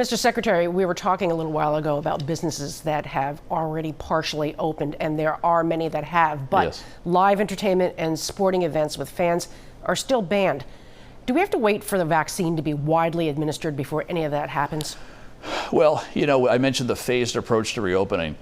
Mr. Secretary, we were talking a little while ago about businesses that have already partially opened, and there are many that have, but Yes. Live entertainment and sporting events with fans are still banned. Do we have to wait for the vaccine to be widely administered before any of that happens? Well, I mentioned the phased approach to reopening.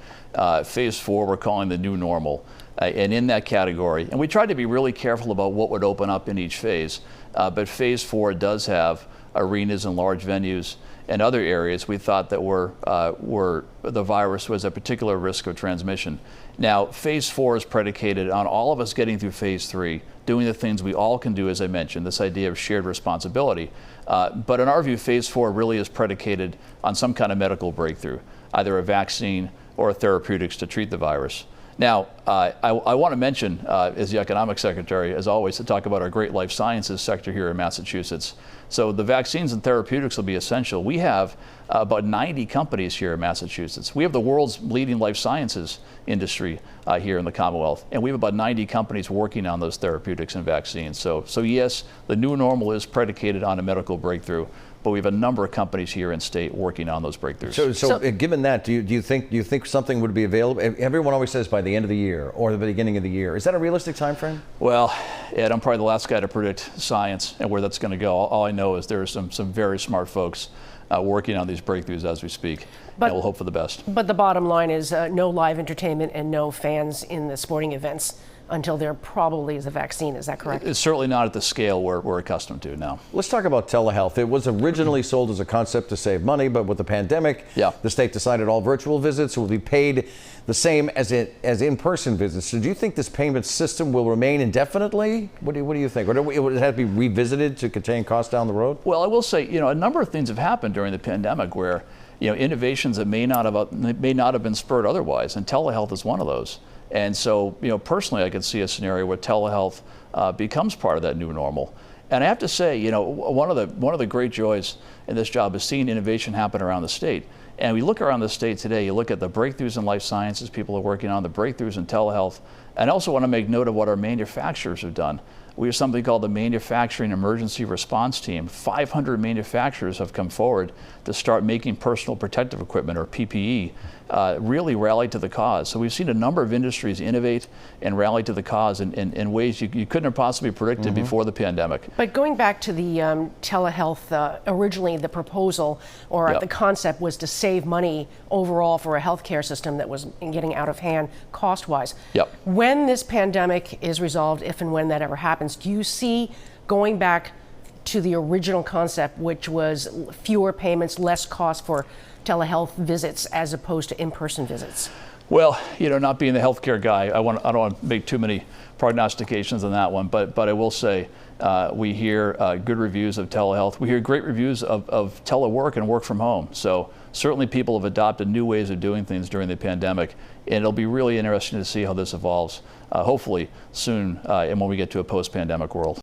Phase 4, we're calling the new normal. And in that category, and we tried to be really careful about what would open up in each phase, but phase 4 does have arenas and large venues and other areas we thought that were the virus was a particular risk of transmission. Now, phase 4 is predicated on all of us getting through phase 3, doing the things we all can do, as I mentioned, this idea of shared responsibility. But in our view, phase 4 really is predicated on some kind of medical breakthrough, either a vaccine or a therapeutics to treat the virus. Now, I want to mention, as the economic secretary, as always, to talk about our great life sciences sector here in Massachusetts. So the vaccines and therapeutics will be essential. We have about 90 companies here in Massachusetts. We have the world's leading life sciences industry here in the Commonwealth, and we have about 90 companies working on those therapeutics and vaccines. So yes, the new normal is predicated on a medical breakthrough, but we have a number of companies here in state working on those breakthroughs. So given that, do you think something would be available? Everyone always says by the end of the year or the beginning of the year. Is that a realistic time frame? Well, Ed, I'm probably the last guy to predict science and where that's going to go. All I know is there are some very smart folks working on these breakthroughs as we speak, and we'll hope for the best. But the bottom line is no live entertainment and no fans in the sporting events until there probably is a vaccine. Is that correct? It's certainly not at the scale we're accustomed to now. Let's talk about telehealth. It was originally sold as a concept to save money, but with the pandemic, the state decided all virtual visits will be paid the same as in-person visits. So do you think this payment system will remain indefinitely? What do you think? Or would it have to be revisited to contain costs down the road? Well, I will say, a number of things have happened during the pandemic where, innovations that may not have been spurred otherwise, and telehealth is one of those. And so, personally, I could see a scenario where telehealth becomes part of that new normal. And I have to say, one of the great joys in this job is seeing innovation happen around the state. And we look around the state today, you look at the breakthroughs in life sciences people are working on, the breakthroughs in telehealth, and I also want to make note of what our manufacturers have done. We have something called the Manufacturing Emergency Response Team. 500 manufacturers have come forward to start making personal protective equipment, or PPE, really rally to the cause. So we've seen a number of industries innovate and rally to the cause in ways you couldn't have possibly predicted before the pandemic. But going back to the telehealth, originally the proposal or the concept was to save money overall for a healthcare system that was getting out of hand cost-wise. When this pandemic is resolved, if and when that ever happens, do you see going back to the original concept, which was fewer payments, less cost for telehealth visits as opposed to in-person visits? Well, not being the healthcare guy, I don't want to make too many prognostications on that one, but I will say we hear good reviews of telehealth. We hear great reviews of telework and work from home. So certainly people have adopted new ways of doing things during the pandemic, and it'll be really interesting to see how this evolves, hopefully soon and when we get to a post-pandemic world.